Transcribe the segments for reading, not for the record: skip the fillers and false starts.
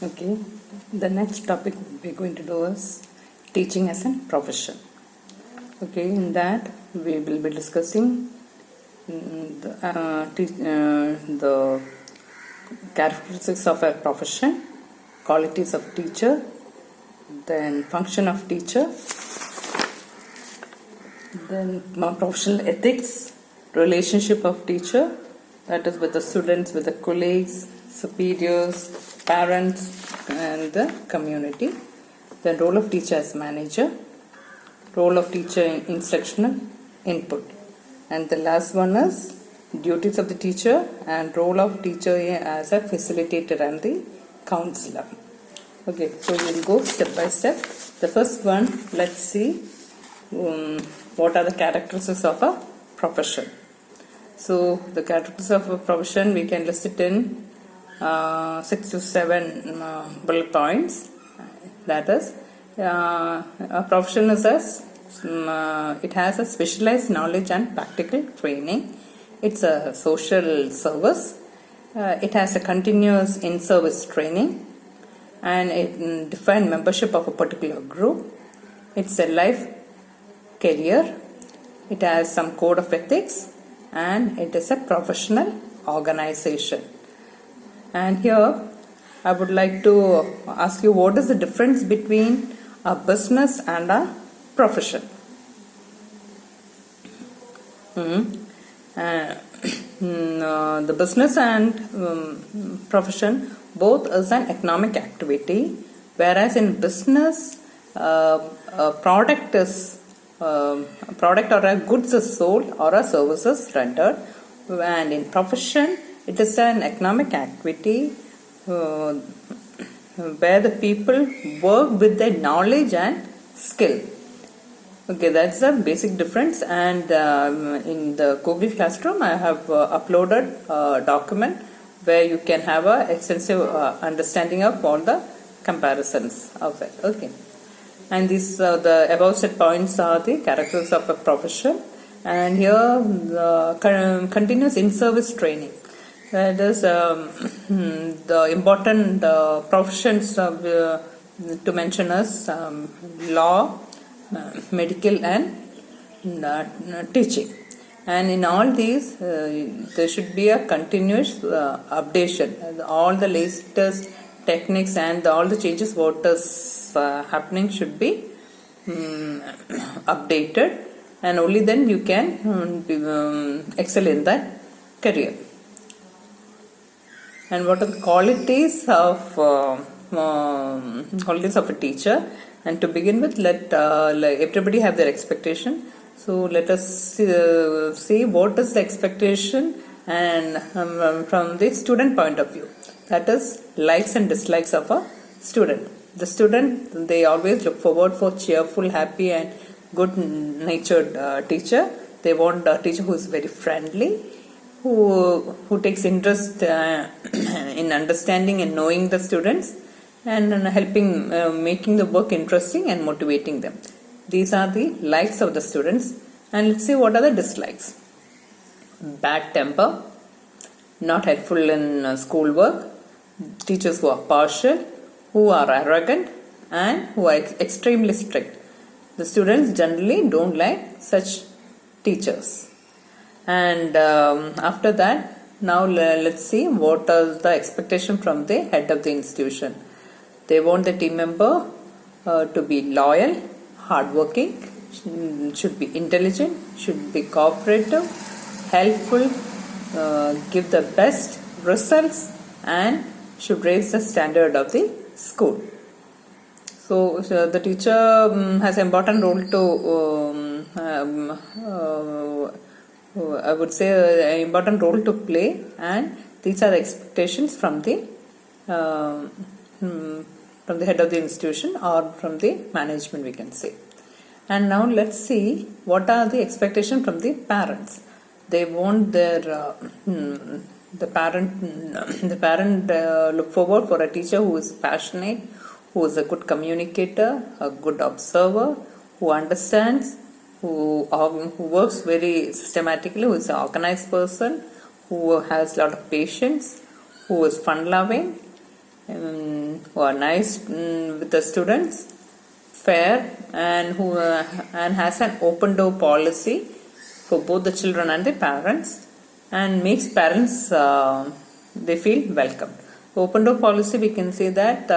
Okay, the next topic we're going to do is teaching as a profession. Okay, in that we will be discussing the characteristics of a profession, qualities of teacher, then function of teacher, then professional ethics, relationship of teacher, that is with the students, with the colleagues, superiors, parents, and the community. Then role of teacher as manager, role of teacher in instructional input, and the last one is duties of the teacher and role of teacher as a facilitator and the counselor. Okay, so we'll go step by step. The first one, let's see what are the characteristics of a profession. So the characteristics of a profession, we can list it in 6 to 7 bullet points. That is, a profession is it has a specialized knowledge and practical training. It's a social service. It has a continuous in-service training, and it defines membership of a particular group. It's a life career. It has some code of ethics, and it is a professional organization. And here I would like to ask you, what is the difference between a business and a profession? The business and profession both is an economic activity, whereas in business a product or a goods is sold or a service is rendered, and in profession it is an economic activity where the people work with their knowledge and skill. Okay, that's the basic difference. And in the Google Classroom I have uploaded a document where you can have an extensive understanding of all the comparisons of it. Okay, and these the above set points are the characteristics of a profession. And here the continuous in-service training, that is the important professions to mention as law, medical, and teaching. And in all these there should be a continuous updation. All the latest techniques and all the changes what is happening should be updated, and only then you can excel in that career. And what are the qualities of a teacher? And to begin with, let everybody have their expectation. So let us see what is the expectation, and from the student point of view, that is likes and dislikes of a student. The student, they always look forward for cheerful, happy, and good natured teacher. They want a teacher who is very friendly, who takes interest in understanding and knowing the students, and helping making the work interesting and motivating them. These are the likes of the students. And let's see what are the dislikes. Bad temper, not helpful in schoolwork, teachers who are partial, who are arrogant, and who are extremely strict. The students generally don't like such teachers. And after that, now let's see what is the expectation from the head of the institution. They want the team member to be loyal, hardworking, should be intelligent, should be cooperative, helpful, give the best results, and should raise the standard of the school. So the teacher has an important role to I would say an important role to play, and these are the expectations from the head of the institution or from the management, we can say. And now let's see what are the expectations from the parents. They want their the parent look forward for a teacher who is passionate, who is a good communicator, a good observer, who understands, who works very systematically, who is an organized person, who has a lot of patience, who is fun loving, who are nice with the students, fair, and who and has an open door policy for both the children and the parents, and makes parents they feel welcomed. Open door policy, we can say that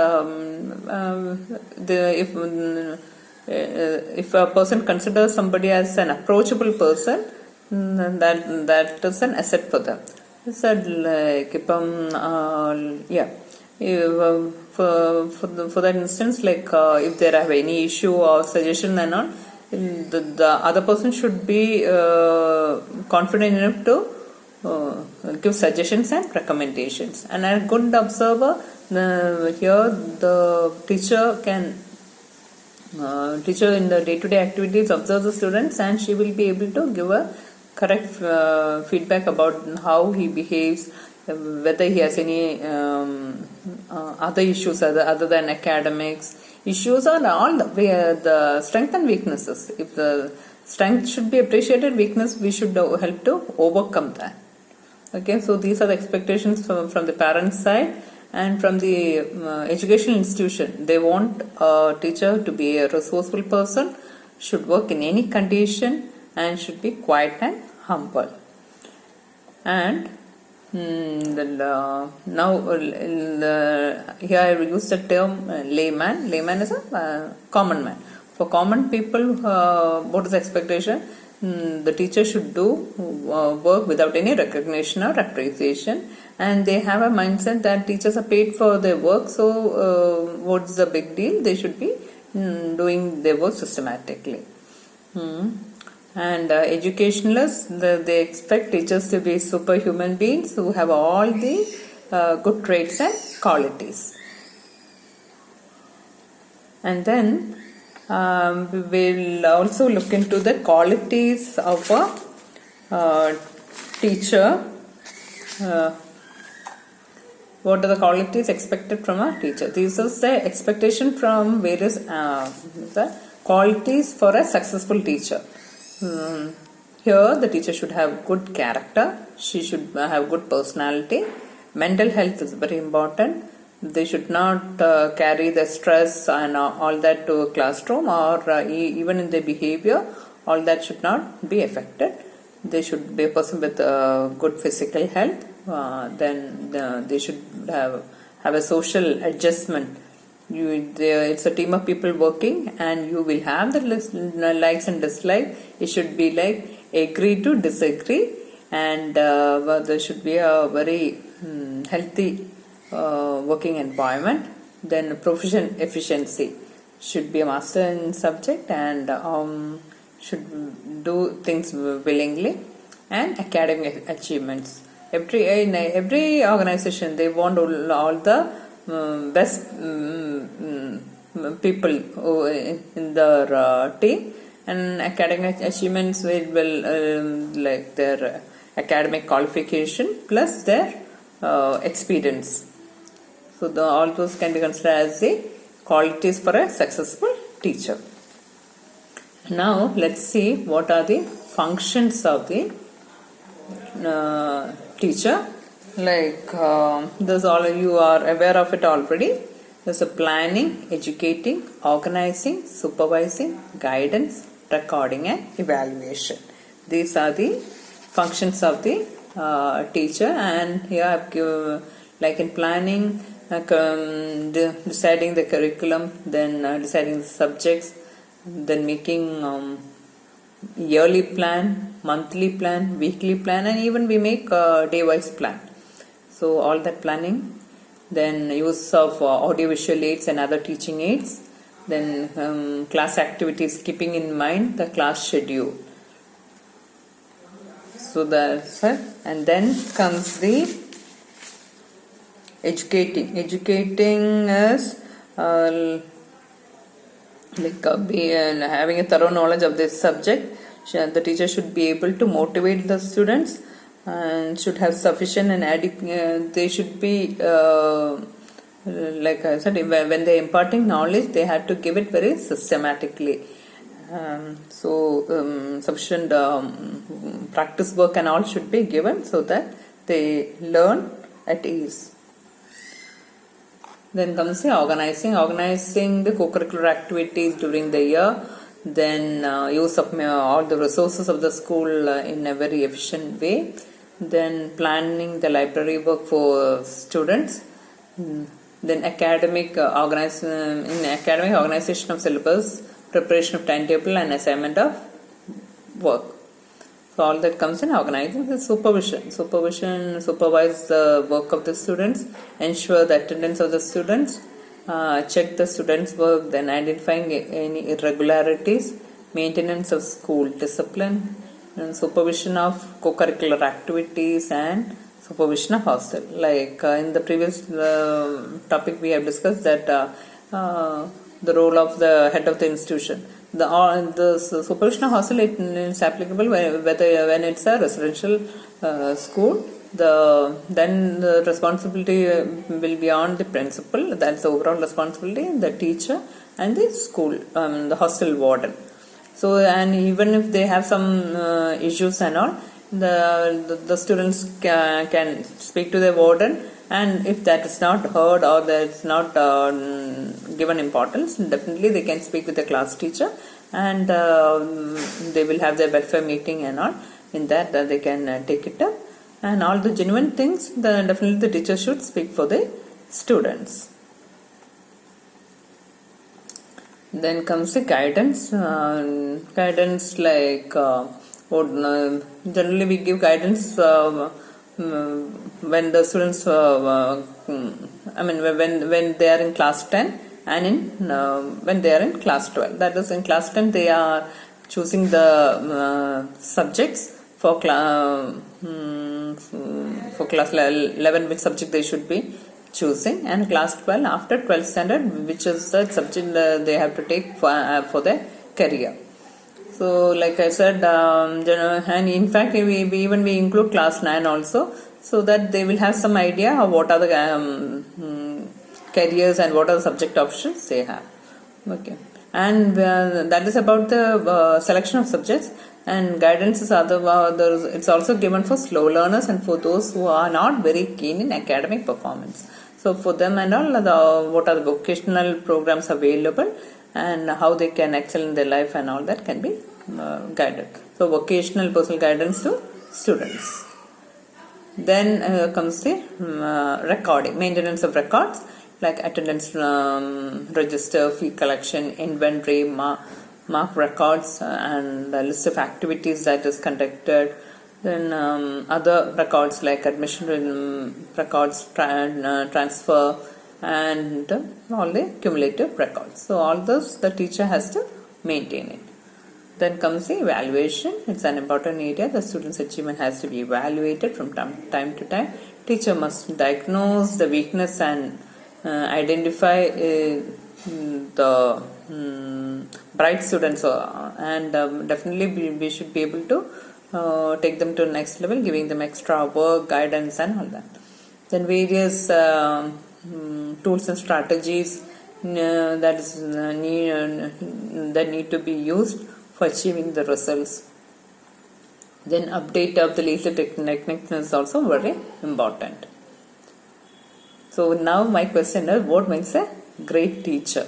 if a person considers somebody as an approachable person, that is an asset for them. Said like for that instance, like if there have any issue or suggestion and all, the other person should be confident enough to give suggestions and recommendations. And a good observer, here the teacher in the day-to-day activities observe the students, and she will be able to give a correct feedback about how he behaves, whether he has any other issues other than academics. Issues are all the strength and weaknesses. If the strength should be appreciated, weakness we should help to overcome that. Okay, so these are the expectations from the parents' side. And from the educational institution, they want a teacher to be a resourceful person, should work in any condition, and should be quiet and humble. And now here I will use the term layman. Layman is a common man. For common people, what is the expectation? The teacher should do work without any recognition or appreciation, and they have a mindset that teachers are paid for their work, so what's the big deal? They should be doing their work systematically. And educationalists, they expect teachers to be superhuman beings who have all the good traits and qualities. And then we will also look into the qualities of a teacher. What are the qualities expected from a teacher? This is the expectation from various the qualities for a successful teacher. Here the teacher should have good character, she should have good personality, mental health is very important. They should not carry the stress and all that to a classroom, or even in their behavior, all that should not be affected. They should be a person with good physical health. Then they should have a social adjustment. It's a team of people working, and you will have the likes and dislikes. It should be like agree to disagree, and there should be a very healthy working environment. Then provision efficiency, should be a master in subject and should do things willingly. And academic achievements, in every organization they want all the best people in their team, and academic achievements will like their academic qualification plus their experience. So all those can be considered as the qualities for a successful teacher. Now let's see what are the functions of the teacher. Like this, all you are aware of it already. There's a planning, educating, organizing, supervising, guidance, recording, and evaluation. These are the functions of the teacher. And here I've given, like in planning, deciding the curriculum, then deciding the subjects, then making yearly plan, monthly plan, weekly plan, and even we make day-wise plan. So all that planning, then use of audiovisual aids and other teaching aids, then class activities, keeping in mind the class schedule. So that's it. And then comes the educating. Educating is having a thorough knowledge of this subject. The teacher should be able to motivate the students and should have sufficient and adequate. They should be like I said, when they are imparting knowledge, they have to give it very systematically. Sufficient practice work and all should be given so that they learn at ease. Then comes the organizing the co-curricular activities during the year. Then use of all the resources of the school in a very efficient way. Then planning the library work for students. Then academic organization of syllabus, preparation of timetable and assignment of work. So all that comes in organizing. The supervision supervise the work of the students, ensure the attendance of the students, check the students' work, then identifying any irregularities, maintenance of school discipline, and supervision of co-curricular activities, and supervision of hostel. Like in the previous topic we have discussed that the role of the head of the institution. The supervision of hostel is applicable when it's a residential school. Then the responsibility will be on the principal. That's the overall responsibility, the teacher and the school, the hostel warden. So, and even if they have some issues and all, the students can speak to the warden, and if that is not heard or that is not given importance, definitely they can speak with the class teacher, and they will have their welfare meeting and all. In that they can take it up, and all the genuine things, definitely the teacher should speak for the students. Then comes the guidance. Guidance like generally we give guidance when the students when they are in class 10 and when they are in class 12. That is, in class 10 they are choosing the subjects for class 11, which subject they should be choosing, and class 12 after 12th standard, which is the subject they have to take for their career. So like I said, and in fact we include class 9 also, so that they will have some idea of what are the careers and what are the subject options they have. Okay, and that is about the selection of subjects. And guidance is it's also given for slow learners and for those who are not very keen in academic performance. So for them and all, what are the vocational programs available and how they can excel in their life and all that can be guided. So vocational personal guidance to students. Then comes the recording, maintenance of records like attendance register, fee collection, inventory, mark records, and a list of activities that is conducted. Then other records like admission records, transfer, and all the cumulative records. So all those the teacher has to maintain it. Then comes the evaluation. It's an important area. The student's achievement has to be evaluated from time to time. Teacher must diagnose the weakness and identify the bright students, and definitely we should be able to take them to the next level, giving them extra work, guidance, and all that. Then various tools and strategies that need to be used for achieving the results. Then update of the leadership techniques is also very important. So now my question is, what makes a great teacher?